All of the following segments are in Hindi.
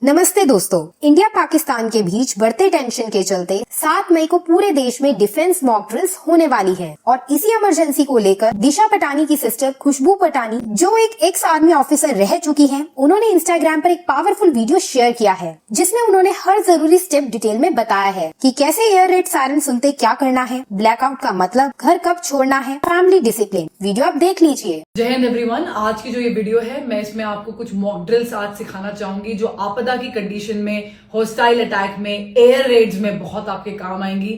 नमस्ते दोस्तों, इंडिया पाकिस्तान के बीच बढ़ते टेंशन के चलते 7 मई को पूरे देश में डिफेंस मॉक ड्रिल्स होने वाली है और इसी इमरजेंसी को लेकर दिशा पटानी की सिस्टर खुशबू पटानी, जो एक एक्स आर्मी ऑफिसर रह चुकी हैं, उन्होंने इंस्टाग्राम पर एक पावरफुल वीडियो शेयर किया है जिसमें उन्होंने हर जरूरी स्टेप डिटेल में बताया है कि कैसे एयर रेड सायरन सुनते क्या करना है, ब्लैकआउट का मतलब, घर कब छोड़ना है, फैमिली डिसिप्लिन। वीडियो आप देख लीजिए। जय हिंद एवरीवन। आज की जो ये वीडियो है, मैं इसमें आपको कुछ मॉक ड्रिल्स आज सिखाना चाहूंगी जो आपदा की कंडीशन में, हॉस्टाइल अटैक में, एयर रेड्स में बहुत आपके काम आएंगी।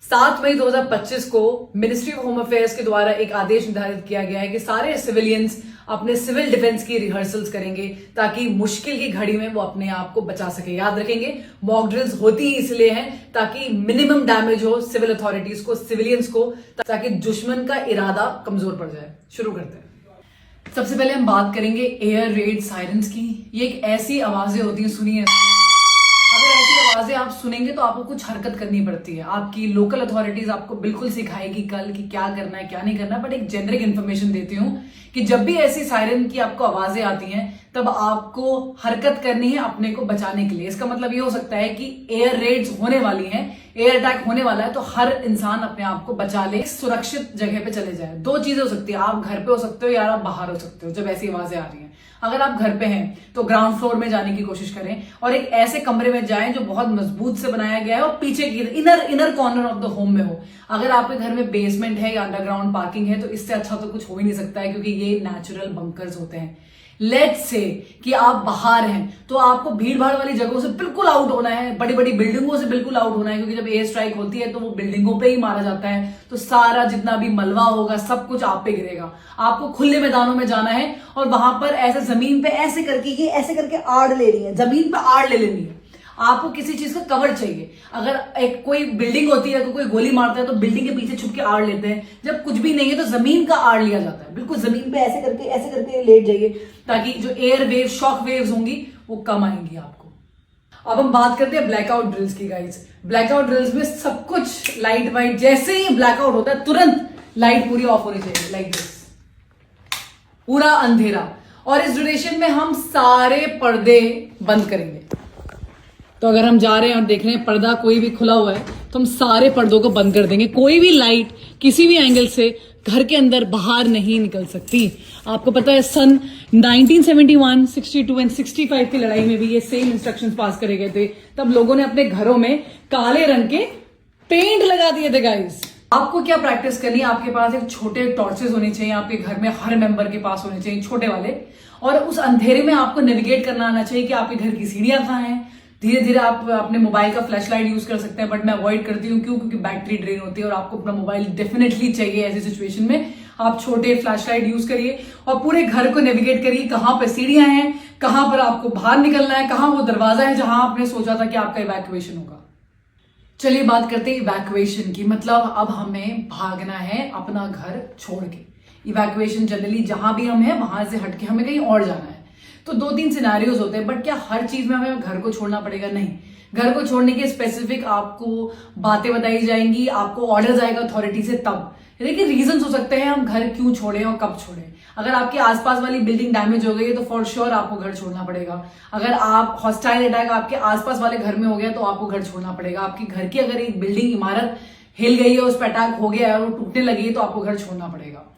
7 मई 2025 को मिनिस्ट्री ऑफ होम अफेयर्स के द्वारा एक आदेश निर्धारित किया गया है कि सारे सिविलियंस अपने सिविल डिफेंस की रिहर्सल्स करेंगे ताकि मुश्किल की घड़ी में वो अपने आप को बचा सके। याद रखेंगे, मॉक ड्रिल्स होती ही इसलिए हैं ताकि मिनिमम डैमेज हो सिविल अथॉरिटीज को, सिविलियंस को, ताकि दुश्मन का इरादा कमजोर पड़ जाए। शुरू करते हैं। सबसे पहले हम बात करेंगे एयर रेड सायरन्स की। ये एक ऐसी आवाजें होती हैं, सुनिए। अगर ऐसी आवाजें आप सुनेंगे तो आपको कुछ हरकत करनी पड़ती है। आपकी लोकल अथॉरिटीज आपको बिल्कुल सिखाएगी कल कि क्या करना है क्या नहीं करना, बट एक जेनरिक इन्फॉर्मेशन देती हूँ कि जब भी ऐसी सायरन की आपको आवाजें आती हैं तब आपको हरकत करनी है अपने को बचाने के लिए। इसका मतलब ये हो सकता है कि एयर रेड्स होने वाली हैं, एयर अटैक होने वाला है, तो हर इंसान अपने आप को बचा ले, सुरक्षित जगह पे चले जाए। 2 चीजें हो सकती है, आप घर पे हो सकते हो या आप बाहर हो सकते हो जब ऐसी आवाजें आ रही हैं। अगर आप घर पे हैं तो ग्राउंड फ्लोर में जाने की कोशिश करें और एक ऐसे कमरे में जाएं जो बहुत मजबूत से बनाया गया है और पीछे की inner corner of the home में हो। अगर आपके घर में बेसमेंट है या अंडरग्राउंड पार्किंग है तो इससे अच्छा तो कुछ हो ही नहीं सकता है, क्योंकि ये नेचुरल बंकर्स होते हैं। लेट्स से कि आप बाहर हैं तो आपको भीड़ भाड़ वाली जगहों से बिल्कुल आउट होना है, बड़ी बड़ी बिल्डिंगों से बिल्कुल आउट होना है, क्योंकि जब एयर स्ट्राइक होती है तो वो बिल्डिंगों पे ही मारा जाता है, तो सारा जितना भी मलबा होगा सब कुछ आप पे गिरेगा। आपको खुले मैदानों में जाना है और वहां पर ऐसे जमीन पे ऐसे करके आड़ ले रही है, जमीन पे आड़ ले लेनी है। आपको किसी चीज का कवर चाहिए। अगर एक कोई बिल्डिंग होती है, कोई गोली मारता है तो बिल्डिंग के पीछे छुप के आड़ लेते हैं। जब कुछ भी नहीं है तो जमीन का आड़ लिया जाता है। बिल्कुल जमीन पे ऐसे करके लेट जाइए ताकि जो एयर वेव, शॉक वेव्स होंगी वो कम आएंगी आपको। अब हम बात करते हैं ब्लैकआउट ड्रिल्स की गाइस। ब्लैकआउट ड्रिल्स में सब कुछ लाइट वाइट, जैसे ही ब्लैकआउट होता है तुरंत लाइट पूरी ऑफ होनी चाहिए, लाइक दिस, पूरा अंधेरा। और इस ड्यूरेशन में हम सारे पर्दे बंद करेंगे। तो अगर हम जा रहे हैं और देख रहे हैं पर्दा कोई भी खुला हुआ है तो हम सारे पर्दों को बंद कर देंगे। कोई भी लाइट किसी भी एंगल से घर के अंदर बाहर नहीं निकल सकती। आपको पता है सन 1971, 62 एंड 65 की लड़ाई में भी ये सेम इंस्ट्रक्शंस पास करे गए थे। तब लोगों ने अपने घरों में काले रंग के पेंट लगा दिए थे गाइस। आपको क्या प्रैक्टिस करनी है, आपके पास एक छोटे टॉर्चेस होने चाहिए, आपके घर में हर मेंबर के पास होने चाहिए छोटे वाले, और उस अंधेरे में आपको नेविगेट करना आना चाहिए कि आपके घर की सीढ़ियां कहाँ हैं। धीरे धीरे आप अपने मोबाइल का फ्लैश लाइट यूज कर सकते हैं, बट मैं अवॉइड करती हूँ। क्यों? क्योंकि बैटरी ड्रेन होती है और आपको अपना मोबाइल डेफिनेटली चाहिए ऐसी सिचुएशन में। आप छोटे फ्लैश लाइट यूज करिए और पूरे घर को नेविगेट करिए, कहाँ पे सीढ़ियां हैं, कहाँ पर आपको बाहर निकलना है, कहाँ वो दरवाजा है जहां आपने सोचा था कि आपका इवैक्यूएशन होगा। चलिए बात करते हैं इवैक्यूएशन की। मतलब अब हमें भागना है अपना घर छोड़ के। इवैक्यूएशन जनरली जहां भी हम हैं वहां से हटके हमें कहीं और जाना है। तो 2-3 सिनेरियोज होते हैं, बट क्या हर चीज में हमें घर को छोड़ना पड़ेगा? नहीं। घर को छोड़ने के स्पेसिफिक आपको बातें बताई जाएंगी, आपको ऑर्डर आएगा अथॉरिटी से तब। देखिए रीजंस हो सकते हैं हम घर क्यों छोड़ें और कब छोड़ें। अगर आपके आसपास वाली बिल्डिंग डैमेज हो गई है तो फॉर श्योर आपको घर छोड़ना पड़ेगा। अगर आप हॉस्टाइल अटैक आपके आसपास वाले घर में हो गया तो आपको घर छोड़ना पड़ेगा। आपकी घर की अगर एक बिल्डिंग, इमारत हिल गई है, उस पर अटैक हो गया है और वो टूटने लगी है तो आपको घर छोड़ना पड़ेगा।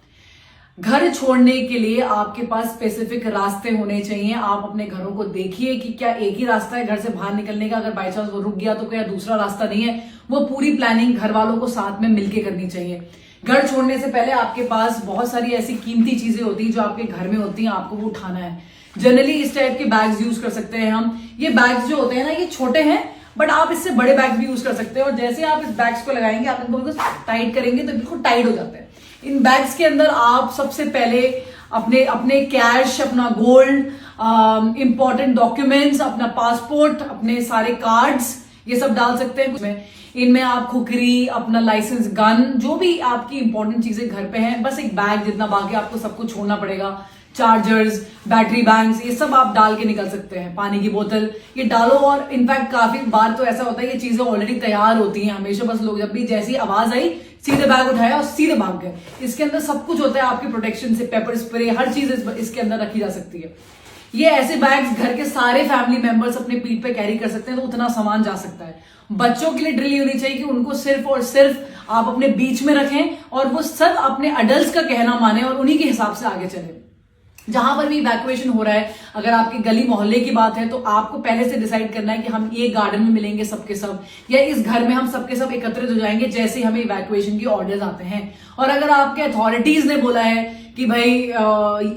घर छोड़ने के लिए आपके पास स्पेसिफिक रास्ते होने चाहिए। आप अपने घरों को देखिए कि क्या एक ही रास्ता है घर से बाहर निकलने का, अगर बाई चांस वो रुक गया तो क्या दूसरा रास्ता नहीं है। वो पूरी प्लानिंग घर वालों को साथ में मिलकर करनी चाहिए। घर छोड़ने से पहले आपके पास बहुत सारी ऐसी कीमती चीजें होती हैं जो आपके घर में होती हैं, आपको वो उठाना है। जनरली इस टाइप के बैग्स यूज कर सकते हैं हम। ये बैग्स जो होते हैं ना, ये छोटे हैं बट आप इससे बड़े बैग भी यूज कर सकते हैं। और जैसे आप इस बैग्स को लगाएंगे, आप इनको बिल्कुल टाइट करेंगे तो बिल्कुल टाइट हो जाते हैं। इन बैग्स के अंदर आप सबसे पहले अपने कैश, अपना गोल्ड, इंपॉर्टेंट डॉक्यूमेंट्स, अपना पासपोर्ट, अपने सारे कार्ड्स, ये सब डाल सकते हैं। इनमें आप खुकरी, अपना लाइसेंस, गन, जो भी आपकी इंपॉर्टेंट चीजें घर पे हैं, बस एक बैग जितना, बाकी आपको सब कुछ छोड़ना पड़ेगा। चार्जर्स, बैटरी बैंक्स, ये सब आप डाल के निकल सकते हैं। पानी की बोतल ये डालो। और इनफैक्ट काफी बार तो ऐसा होता है ये चीजें ऑलरेडी तैयार होती हैं हमेशा, बस लोग जब भी जैसी आवाज आई सीधे बैग उठाया और सीधे भाग गए। इसके अंदर सब कुछ होता है आपके प्रोटेक्शन से, पेपर स्प्रे, हर चीज इसके अंदर रखी जा सकती है। ये ऐसे बैग्स घर के सारे फैमिली मेंबर्स अपने पीठ पे कैरी कर सकते हैं, तो उतना सामान जा सकता है। बच्चों के लिए ड्रिल होनी चाहिए कि उनको सिर्फ और सिर्फ आप अपने बीच में रखें और वो सब अपने अडल्ट्स का कहना माने और उन्हीं के हिसाब से आगे चले। जहां पर भी इवैक्यूएशन हो रहा है, अगर आपके गली मोहल्ले की बात है, तो आपको पहले से डिसाइड करना है कि हम ये गार्डन में मिलेंगे सबके सब, या इस घर में हम सबके सब एकत्रित हो जाएंगे जैसे हमें इवैक्यूएशन की ऑर्डर्स आते हैं। और अगर आपके अथॉरिटीज ने बोला है कि भाई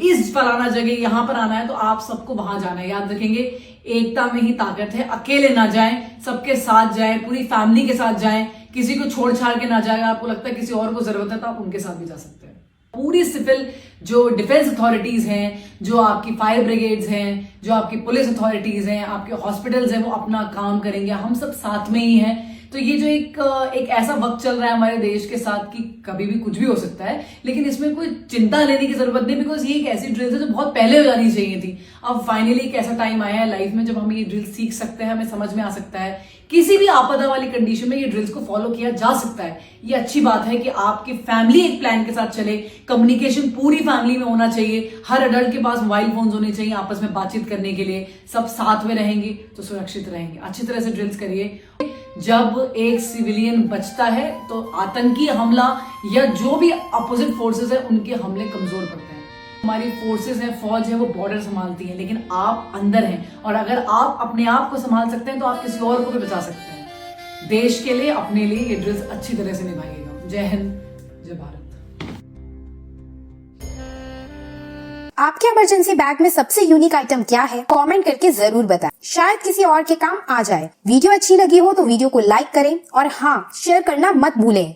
इस फलाना जगह यहां पर आना है, तो आप सबको वहां जाना है। याद रखेंगे, एकता में ही ताकत है। अकेले ना जाएं, सबके साथ जाएं, पूरी फैमिली के साथ जाएं, किसी को छोड़ छाड़ के ना जाएं। आपको लगता है किसी और को जरूरत है तो आप उनके साथ भी जा सकते हैं। पूरी सिविल जो डिफेंस अथॉरिटीज हैं, जो आपकी फायर ब्रिगेड्स हैं, जो आपकी पुलिस अथॉरिटीज हैं, आपके हॉस्पिटल्स हैं, वो अपना काम करेंगे। हम सब साथ में ही हैं। तो ये जो एक ऐसा वक्त चल रहा है हमारे देश के साथ कि कभी भी कुछ भी हो सकता है, लेकिन इसमें कोई चिंता लेने की जरूरत नहीं, बिकॉज ये एक ऐसी ड्रिल है जो बहुत पहले हो जानी चाहिए थी। अब फाइनली एक ऐसा टाइम आया है लाइफ में जब हम ये ड्रिल सीख सकते हैं, हमें समझ में आ सकता है। किसी भी आपदा वाली कंडीशन में ये ड्रिल्स को फॉलो किया जा सकता है। ये अच्छी बात है कि आपकी फैमिली एक प्लान के साथ चले। कम्युनिकेशन पूरी फैमिली में होना चाहिए। हर अडल्ट के पास मोबाइल फोन्स होने चाहिए आपस में बातचीत करने के लिए। सब साथ में रहेंगे तो सुरक्षित रहेंगे। अच्छी तरह से ड्रिल्स करिए। जब एक सिविलियन बचता है तो आतंकी हमला या जो भी अपोजिट फोर्सेस है उनके हमले कमजोर पड़ते हैं। हमारी फोर्सेस है, फौज है, वो बॉर्डर संभालती है, लेकिन आप अंदर हैं। और अगर आप अपने आप को संभाल सकते हैं तो आप किसी और को भी बचा सकते हैं। देश के लिए, अपने लिए ये ड्रिल्स अच्छी तरह से निभाइएगा। जय हिंद, जय भारत। आपके इमरजेंसी बैग में सबसे यूनिक आइटम क्या है? कमेंट करके जरूर बताएं, शायद किसी और के काम आ जाए। वीडियो अच्छी लगी हो तो वीडियो को लाइक करें और हाँ, शेयर करना मत भूलें।